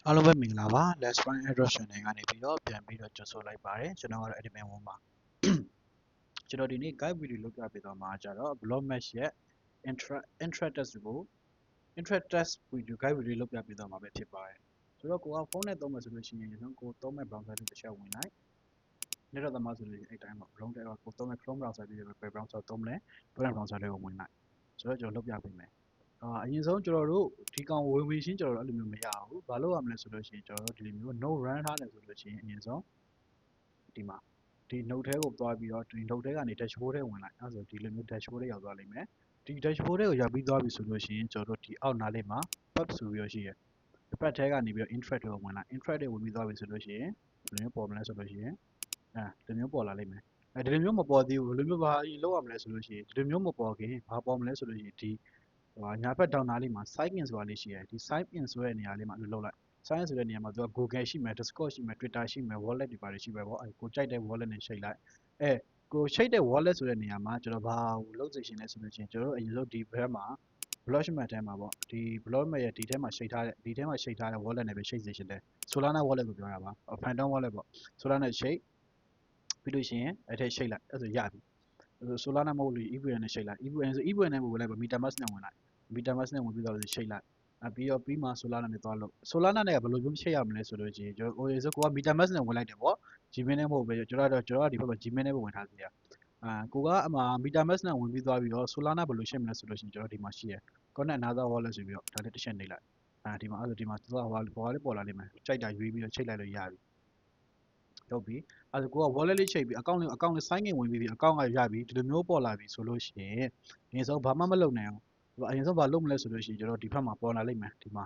အားလုံးပဲမင်္ဂလာပါ Let's Find Address Channel ကနေပြီးတော့ပြန်ပြီးတော့ကြိုဆိုလိုက်ပါတယ်ကျွန်တော်ကတော့ admin ဝန်ပါကျွန်တော်ဒီနေ့ guide video လုပ်ပြပေးသွားမှာကြတော့ blog mesh ရဲ့ intra test ကို intra test video guide video လုပ်ပြပေးသွားမှာပဲဖြစ်ပါတယ်ဆိုတော့ကိုကဖုန်းနဲ့သုံးမယ်ဆိုလို့ရှိရင်ကိုသုံးမဲ့ browser တစ်ချက်ဝင်လိုက်နေ့တော့သမားဆိုလို့အဲ့တိုင်းပေါ့ browser ကိုသုံးမဲ့ Chrome browser ပြီးတော့ browser သုံးလဲ browser browser တွေကိုဝင်လိုက်ဆိုတော့ကျွန်တော်လုပ်ပြပေးမယ်အရင်ဆုံးကျွန်တော်တို့ဒီကောင်ဝင်ရှင်းကျွန်တော်တို့အဲ့လိုမျိုးမရဘူးဘာလို့ရမလဲဆိုလို့ရှိရင်ကျွန်တော်တို့ဒီလိုမျိုး no run ထားတယ်ဆိုလို့ရှိရင်အရင်ဆုံးဒီမှာဒီ note ထဲကိုသွားပြီးတော့ဒီ note ထဲကနေ dashboard ထဲဝင်လိုက်အဲ့ဆိုဒီလိုမျိုး dashboard ထဲရောက်သွားလိမ့်မယ်ဒီ dashboard ထဲကိုရောက်ပြီးသွားပြီဆိုလို့ရှိရင်ကျွန်တော်တို့ဒီအောက်နားလေးမှာ pub ဆိုပြီးတော့ရှိရယ်ဒီဘက်ထဲကနေပြီးတော့ intrat ကိုဝင်လိုက် intrat တွေဝင်ပြီးသွားပြီဆိုလို့ရှိရင်ဘယ်လိုမျိုးပေါ်မလဲဆိုလို့ရှိရင်ဒီလိုမျိုးပေါ်လာလိမ့်မယ်ဒီလိုမျိုးမပေါ်သေးဘူးဘယ်လိုမျိုးဘာလုပ်ရမလဲဆိုလို့ရှိရင်ဒီလိုမျိုးမပေါ်ခင်ဘာပေါ်မလဲဆိုလို့ရှိရင်ဒီညာဘက်ဒေါင်းနားလေးမှာ sign in ဆိုတာလေးရှိတယ်ဒီ sign in ဆိုတဲ့နေရာလေးမှာလုပ်လိုက် sign in ဆိုတဲ့နေရာမှာသူက Google ရှိမယ် Discord ရှိမယ် Twitter ရှိမယ် wallet တွေပါတယ်ရှိပဲပေါ့ကိုကြိုက်တဲ့ wallet နဲ့ချိန်လိုက်ကိုချိန်တဲ့ wallet ဆိုတဲ့နေရာမှာကျွန်တော်ဘာလုပ်စေချင်လဲဆိုလို့ချင်းကျွန်တော်တို့အရင်ဆုံးဒီဘက်မှာ blockchain ထဲမှာပေါ့ဒီ blockchain ရဲ့ဒီထဲမှာချိန်ထားတဲ့ wallet နဲ့ပဲချိန်စေချင်တယ် Solana wallet ကိုပြောတာပါ Phantom wallet ပေါ့ Solana နဲ့ချိန်ပြီးလို့ရှိရင်အဲ့ထဲချိန်လိုက်အဲ့ဆိုရပြီSolana မဟုတ်လို့ EVM နဲ့ချိန်လိုက် EVM ဆို EVM နဲ့ဝင်လိုက်ပါ MetaMask နဲ့ဝင်လိုက် MetaMask နဲ့ဝင်ပြီးတော့ချိန်လိုက်ပြီးမှ Solana နဲ့သွားလို့ Solana နဲ့ဘယ်လိုမျိုးချိန်ရမလဲဆိုလို့ရှိရင်ကျွန်တော်ဆိုကိုက MetaMask နဲ့ဝင်လိုက်တယ်ပေါ့ Gmail နဲ့မဟုတ်ပဲကျွန်တော်ကဒီဘက်မှာ Gmail နဲ့ပဲဝင်ထားသေးတယ်ကိုကအမှ MetaMask နဲ့ဝင်ပြီးသွားပြီးတော့ Solana ဘယ်လိုချိန်မလဲဆိုလို့ရှိရင်ကျွန်တော်ဒီမှာရှိရယ် Connect another wallet ဆိုပြီးတော့ဒါလေးတစ်ချက်နှိပ်လိုက်ဒီမှာအဲ့ဆိုဒီမှာသွားဟိုလေးပေါ်လာလိမ့်မယ်ကြိုက်တာရွေးပြီးတော့ချိန်လိုက်လို့ရပြီဟုတ်ပြီအဲ့ဒါကိုက wallet လေးချိန်ပြီး account လေး sign in ဝင်ပြီး account ကရပြီဒီလိုမျိုးပေါ်လာပြီဆိုလို့ရှိရင်အရင်ဆုံးဘာမှမလုပ်နိုင်အောင်အရင်ဆုံးဘာလုပ်မလဲဆိုလို့ရှိရင်ကျွန်တော်ဒီဘက်မှာပေါ်လာလိမ့်မယ်ဒီမှာ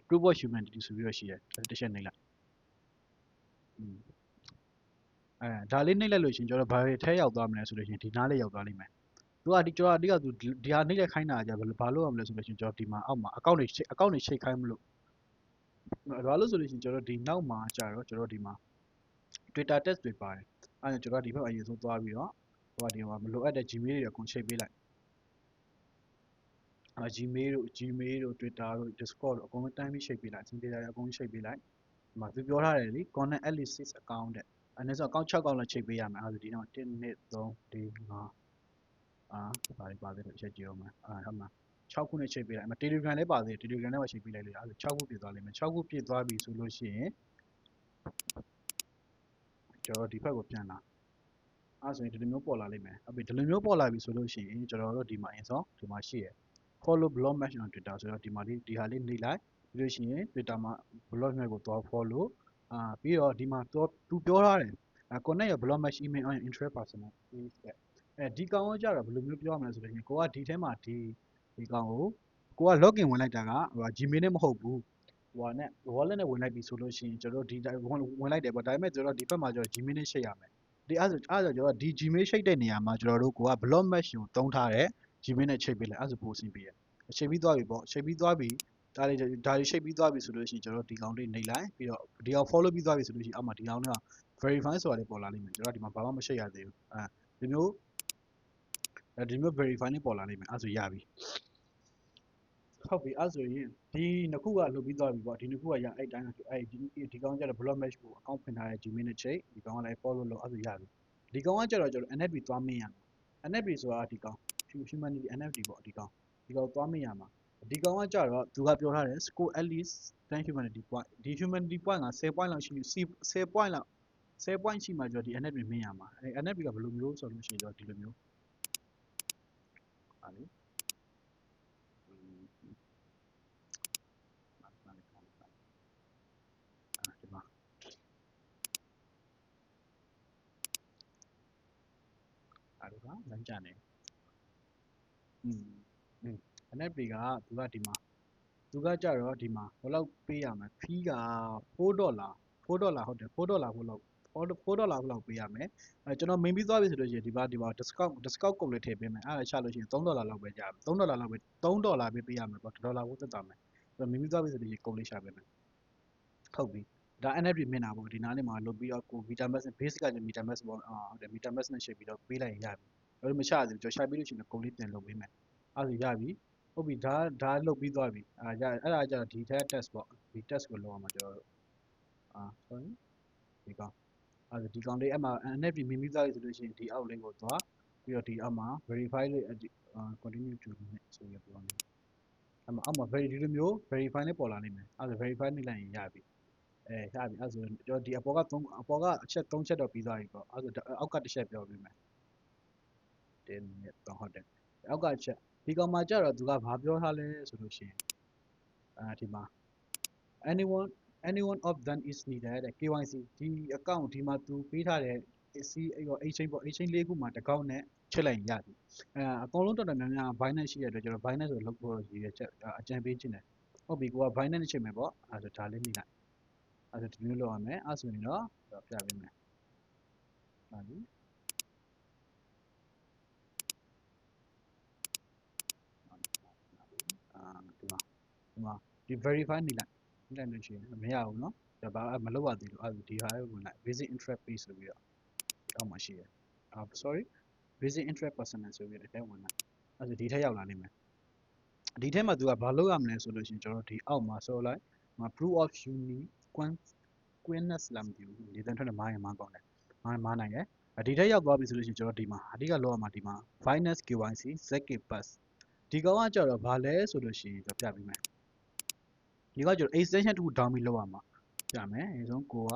proof of humanity ဆိုပြီးတော့ရှိတယ်တစ်ချက်နှိပ်လိုက်ဒါလေးနှိပ်လိုက်လို့ရှိရင်ကျွန်တော်ဘာတွေထဲရောက်သွားမလဲဆိုလို့ရှိရင်ဒီနားလေးရောက်သွားလိမ့်မယ်သူကကျွန်တော်အဓိကသူဒီဟာနှိပ်လိုက်ခိုင်းတာကြဘာလို့ရမလဲဆိုလို့ရှိရင်ကျွန်တော်ဒီမှာအောက်မှာ account တွေချိန်ခိုင်းမလို့ဘာလို့ဆိုလို့ရှိရင်ကျွန်တော်ဒီနောက်မှာကြာတော့ကျွန်တော်ဒီမှာ Twitter test တွေပါတယ်အဲ့ဒါကျွန်တော်ဒီဘက်အရင်ဆုံးသွားပြီးတော့ဟိုဒီမှာမလိုအပ်တဲ့ Gmail တွေအကုန်ချိန်ပေးလိုက်Gmail တို့ Twitter တို့ Discord တို့အကုန်လုံးတန်းပြီးချိန်ပေးလိုက် Messenger တွေအကုန်လုံးချိန်ပေးလိုက်ဒီမှာသူပြောထားတယ်လေ connect at least 6 account တဲ့အဲ့ဒါဆို account 6 account လောက်ချိန်ပေးရမယ်အဲ့ဒါဆိုဒီတော့1 2 3 4 5ပါသေးတယ်ချက်ကြည့်အောင်မယ်ဟုတ်မှာ6ခုနဲ့ချိန်ပေးလိုက် Telegram လည်းပါသေးတယ် Telegram နဲ့ပါချိန်ပေးလိုက်လို့အဲ့ဒါ6ခုပြည့်သွားလိမ့်မယ်6ခုပြည့်သွားပြီဆိုလို့ရှိရင်ကျွန်တော်ဒီဘက်ကိုပြန်လာအဲ့ဆိုရင်ဒီလိုမျိုးပေါ်လာလိမ့်မယ်ဒီလိုမျိုးပေါ်လာပြီဆိုလို့ရှိရင်ကျွန်တော်တို့ဒီမှာအရင်ဆုံးဒီမှာရှိရယ် follow blog match on Twitter ဆိုတော့ဒီမှာဒီဟာလေးနှိပ်လိုက်ပြီးလို့ရှိရင် Twitter မှာ blog match ကိုသွား follow ပြီးတော့ဒီမှာသူပြောထားတယ်connect your blog match email on your interest personal page တဲ့ဒီကောင်ကကြတော့ဘယ်လိုမျိုးပြောရမလဲဆိုတော့ကိုကဒီထဲမှာဒီကောင်ကိုက login ဝင်လိုက်တာကGmail နဲ့မဟုတ်ဘူးဟိုနဲ့ wallet နဲ့ဝင်လိုက်ပြီဆိုလို့ရှိရင်ကျွန်တော်ဒီဝင်လိုက်တယ်ပေါ့ဒါပေမဲ့ကျွန်တော်ဒီဘက်မှာကျွန်တော် Gmail နဲ့ရှိတ်ရမယ်ဒီအဲ့ဆိုကျွန်တော်ဒီ Gmail ရှိတ်တဲ့နေရာမှာကျွန်တော်တို့ကိုက blog match ကိုတုံးထားတယ် Gmail နဲ့ချိန်ပေးလိုက်အဲ့ဆိုပိုအဆင်ပြေတယ်ချိန်ပြီးသွားပြီပေါ့ချိန်ပြီးသွားပြီဒါတွေချိန်ပြီးသွားပြီဆိုလို့ရှိရင်ကျွန်တော်ဒီကောင်လေးနှိပ်လိုက်ပြီးတော့ဒီကောင် follow ပြီးသွားပြီဆိုလို့ရှိရင်အောက်မှာဒီကောင်လေးက verify ဆိုတာလေးပေါ်လာလိမ့်မယ်ကျွန်တော်ဒီမှာဘာမှမရှိတ်ရသေးဘူးဒီမျိုး verify နဲ့ပေါ်လာလိမ့်မယ်အဲ့ဆိုရပြီဟုတ်ပြီအဲ့ဆိုရင်ဒီနှစ်ခုကလုပ်ပြီးသွားပြီပေါ့ဒီနှစ်ခုကရအဲ့တိုင်းဒီကောင်ကျတော့ blog match ကို account ဖွင့်ထားတဲ့ Gmail နဲ့ချိန်ဒီကောင်ကလည်း follow လုပ်အဲ့ဆိုရပြီဒီကောင်ကကျတော့ကျွန်တော် NFT သွားမင်းရမှာ NFT ဆိုတာဒီကောင် humanity NFT ပေါ့ဒီကောင်သွားမင်းရမှာဒီကောင်ကကြတော့သူကပြောထားတယ် score at least 10 humanity point ဒီ humanity point က10 point လောက်ရှိ10 point လောက်10 point ရှိမှကျွန်တော်ဒီ NFT မင်းရမှာNFT ကဘယ်လိုမျိုးဆိုလို့ရှိရင်ကျွန်တော်ဒီလိုမျိုးဟာလေဒီမှာအဲ့ဒါကလမ်းကြနေNFT ကသူကဒီမှာသူကကြတော့ဒီမှာဘယ်လောက်ပေးရမလဲ fee က$4ဟုတ်တယ်$4ဟုတ်လောက်$4လောက်ပေးရမယ်ကျွန်တော် main ပြီးသွားပြီဆိုလို့ရှိရင်ဒီမှာ discount code လေးထည့်ပေးမယ်အဲ့ဒါချလို့ရှိရင်$3လောက်ပဲကြမယ်$3လောက်ပဲ$3ပဲပေးရမယ်ပေါ့$1ကိုသက်သာမယ်main ပြီးသွားပြီဆိုလို့ရှိရင် code လေးရှာပေးမယ်ဟုတ်ပြီဒါ NFT မြင်တာပေါ့ဒီနားလေးမှာလုပ်ပြီးတော့ကို MetaMask basic က MetaMask ပေါ့ဟုတ်တယ် MetaMask နဲ့ရှိပြီးတော့ပေးလိုက်ရင်ရပြီအဲ့လိုမချရသေးဘူးကျွန်တော်ရှာပေးလို့ရှိရင် code လေးပြန်လုပ်ပေးမယ်အဲ့ဒါရပြီဟုတ်ပြီဒါလုပ်ပြီးသွားပြီအဲ့ဒါကြတော့ဒီထဲ test ပေါ့ ဒီ test ကိုလောက်အောင်ကျွန်တော်တို့sorry ဒီကောင်ဒီကောင်လေးအမှ NFT မြင်ပြီးသားပြီဆိုလို့ရှိရင်ဒီအောက်လေးကိုသွားပြီးတော့ဒီအောက်မှာ verify လေးcontinue to နဲ့ဆိုရပြောနေအမှအောက်မှာ ဒီလိုမျိုး verify လေးပေါ်လာနိုင်မယ်အဲ့ဒါ verify နေလိုက်ရင်ရပြီရပြီအဲ့ဆိုကျွန်တော်ဒီအပေါ်ကအချက်3ချက်တော့ပြီးသွားပြီပေါ့အဲ့ဆိုအောက်ကတစ်ချက်ပြောပြမယ်10 minute တော့ဟုတ်တယ်အောက်ကချက်ဒီကောင်မှာကြတော့သူကဘာပြောထားလဲဆိုလို့ရှိရင်ဒီမှာ anyone of them is needed တဲ့ KYC ဒီ account ဒီမှာသူပေးထားတဲ့ exchange ပေါ့ exchange လေးခုမှာတစ်ကောက်နဲ့ချက်လိုက်ရင်ရပြီအကုန်လုံးတော်တော်များများ Binance ရှိရတဲ့အတွက်ကျွန်တော် Binance ကိုလုပ်ဖို့ရည်ရွယ်ချက်အကြံပေးခြင်းတယ်ဟုတ်ပြီကိုက Binance နဲ့ချိန်မယ်ပေါ့အဲ့ဆိုဒါလေးမိလိုက်အဲ့ဆိုဒီမျိုးလုပ်ရမယ်အဲ့ဆိုရင်တော့ပြပေးမယ်ဟုတ်ပြီဒီ verify နေလိုက်လို့ရှိရင်မရဘူးเนาะဒါဘာမလုပ်ရသေးလို့အဲ့ဒီဟာကိုဝင်လိုက် basic interest page ဆိုပြီးတော့အောက်မှာရှိတယ်sorry basic interest personal ဆိုပြီးတော့အဲ့ဝင်လိုက်အဲ့ဆိုဒီထက်ရောက်လာနိုင်မယ်ဒီထက်မှာသူကဘာလုပ်ရမလဲဆိုလို့ရှိရင်ကျွန်တော်ဒီအောက်မှာဆိုလိုက်proof of uniqueness လာမသိဘူးဒီတန်းထွက်နေမားရင်မားကောင်းတယ်မားနိုင်တယ်ဒီထက်ရောက်သွားပြီဆိုလို့ရှိရင်ကျွန်တော်ဒီမှာအဓိကလောက်ရမှာဒီမှာ Binance KYC ZK Pass ဒီကောင်ကကြတော့ဘာလဲဆိုလို့ရှိရင်ကျွန်တော်ပြပေးမယ်ဒီကကျွန်တော် extension တစ်ခု down ပြီးလောက်ရမှာပြမယ်အဲဆုံးကိုက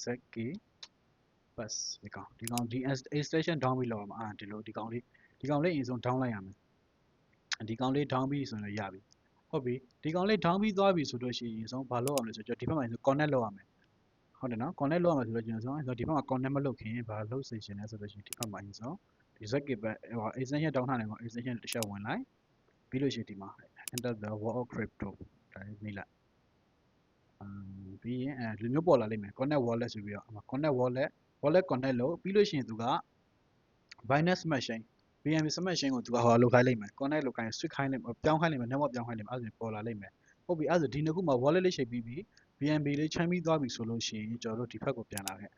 ZK Pass ဒီကောင်ဒီ extension down ပြီးလောက်ရမှာဒီလိုဒီကောင်လေးအရင်ဆုံး down လိုက်ရမယ်ဒီကောင်လေး down ပြီးဆိုရင်ရပြီဟုတ်ပြီဒီကောင်လေး down ပြီးသွားပြီဆိုလို့ရှိရင်အဆုံးဘာလုပ်အောင်လဲဆိုတော့ဒီဘက်မှာ connect လုပ်ရမယ်ဟုတ်တယ်နော် connect လုပ်ရမယ်ဆိုတော့ကျွန်တော်ဒီဘက်မှာ connect မလုပ်ခင်ဘာလုပ်စေချင်လဲဆိုလို့ရှိရင်ဒီဘက်မှာအရင်ဆုံးဒီ ZK Pass extension down ထားတယ်ပေါ့ extension တစ်ချက်ဝင်လိုက်ပြီးလို့ရှိရင်ဒီမှာ enter the world of crypto ဒါလေးနေလိုက်ပြီးရင်ဒီမျိုးပေါ်လာလိမ့်မယ် connect wallet ဆိုပြီးတော့ connect wallet connect လို့ပြီးလို့ရှိရင်သူက Binance Smart Chain BNB Smart Chain ကိုသူကဟောလုပ်ခိုင်းလိမ့်မယ် connect လုပ်ခိုင်း switch ခိုင်းလိမ့်မယ်ပြောင်းခိုင်းလိမ့်မယ် network ပြောင်းခိုင်းလိမ့်မယ်အဲ့ဒါဆိုပေါ်လာလိမ့်မယ်ဟုတ်ပြီအဲ့ဒါဆိုဒီနှစ်ခုမှာ wallet လေးချိန်ပြီးပြီ BNB လေးချိန်ပြီးသွားပြီဆိုလို့ရှိရင်ကျွန်တော်တို့ဒီဘက်ကိုပြန်လာခဲ့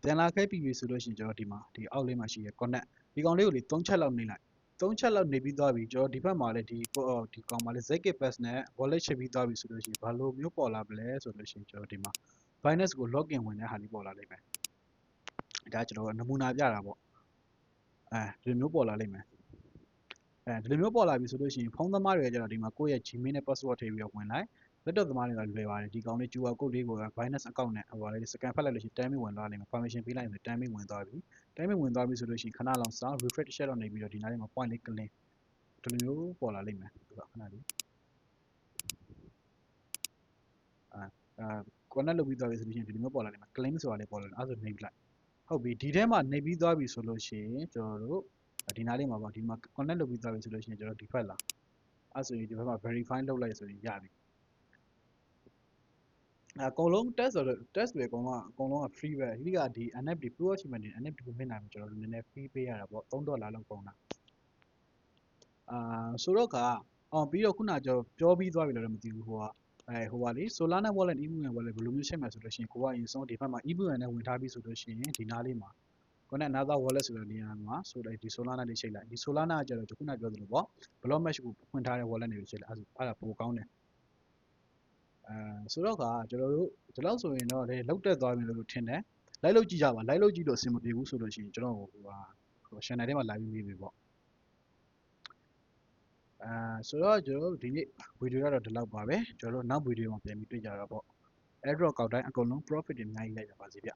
ပြန်လာခဲ့ပြီဆိုလို့ရှိရင်ကျွန်တော်ဒီမှာဒီအောက်လေးမှာရှိရ connect ဒီကောင်လေးကိုလေ3ချက်လောက်နေလိုက်3ချက်လောက်နေပြီးသွားပြီကျွန်တော်ဒီဘက်မှာလည်းဒီကောင်မှာလည်း ZK Pass နဲ့ wallet ချိန်ပြီးသွားပြီဆိုလို့ရှိရင်ဘာလို့မျိုးပေါ်လာမလဲဆိုလို့ရှိရင်ကျွန်တော်ဒီမှာ Binance ကို login ဝင်တဲ့ဟာလေးပေါ်လာလိမ့်မယ်ဒါကျွန်တော်နမူနာပြတာပေါ့ဒီလိုမျိုးပေါ်လာလိမ့်မယ်ဒီလိုမျိုးပေါ်လာပြီဆိုလို့ရှိရင်ဖုန်းသမားတွေကကျတော့ဒီမှာကိုယ့်ရဲ့ Gmail နဲ့ password ထည့်ပြီးတော့ဝင်လိုက်laptop သမားတွေကလွယ်ပါတယ်ဒီကောင်လေး QR code လေးကို Binance account နဲ့ဟိုလေး scan ဖတ်လိုက်လို့ရှိရင် timing ဝင်သွားလိမ့်မယ် permission ပေးလိုက်ရင် timing ဝင်သွားပြီ timing ဝင်သွားပြီဆိုလို့ရှိရင်ခဏလောက်စောင့် refresh တစ်ချက်လောက်နေပြီးတော့ဒီနားလေးမှာ point လေး clean ဒီလိုမျိုးပေါ်လာလိမ့်မယ်သူကခဏလေးconnect လုပ်ပြီးသွားပြီဆိုလို့ရှိရင်ဒီလိုမျိုးပေါ်လာလိမ့်မယ် claim ဆိုတာလေးပေါ်လာတယ်အဲ့ဒါဆိုနှိပ်လိုက်ဟုတ်ပြီဒီထဲမှာနှိပ်ပြီးသွားပြီဆိုလို့ရှိရင်ကျွန်တော်တို့ဒီနားလေးမှာပေါ့ဒီမှာ connect လုပ်ပြီးသွားပြီဆိုလို့ရှိရင်ကျွန်တော်ဒီဖက်လာအဲ့ဆိုရင်ဒီဘက်မှာ verify လုပ်လိုက်ဆိုရင်ရပြီအကုန်လုံး test တွေအကုန်လုံးက free ပဲအဓိကဒီ NFT Pro Achievement တွေ NFT ကိုမြင်နိုင်ပြီကျွန်တော်တို့နည်းနည်း free ပေးရတာပေါ့$3လောက်ကုန်တာဆိုတော့ကပြီးတော့ခုနကျွန်တော်ပြောပြီးသွားပြီလို့လည်းမသိဘူးဟိုကလေ Solana wallet EVM wallet ဘယ်လိုမျိုးရှင်းမယ်ဆိုလို့ရှိရင်ကိုကအရင်ဆုံးဒီဘက်မှာ EVM နဲ့ဝင်ထားပြီးဆိုလို့ရှိရင်ဒီနားလေးမှာ connect another wallet ဆိုတဲ့နေရာမှာဆိုတော့ဒီ Solana လေးချိန်လိုက်ဒီ Solana ကကျတော့ခုနပြောသလိုပေါ့ block mesh ကိုဖွင့်ထားတဲ့ wallet တွေချိန်လိုက်အဲ့ဒါပိုကောင်းတယ်ဆိုတော့ကကျွန်တော်တို့ဒီလောက်ဆိုရင်တော့လေလောက်တက်သွားပြီလို့ထင်တယ်လိုက်လို့ကြည့်ကြပါလိုက်လို့ကြည့်လို့အဆင်မပြေဘူးဆိုလို့ရှိရင်ကျွန်တော်ဟို channel ထဲမှာ live ပြီးပြီပေါ့ဆိုတော့ကျွန်တော်တို့ဒီနေ့ဗီဒီယိုကတော့ဒီလောက်ပါပဲကျွန်တော်တို့နောက်ဗီဒီယိုမှာပြန်ပြီးတွေ့ကြတာပေါ့ airdrop ကောက်တိုင်းအကုန်လုံး profit တွေအများကြီးလိုက်ရပါစေဗျ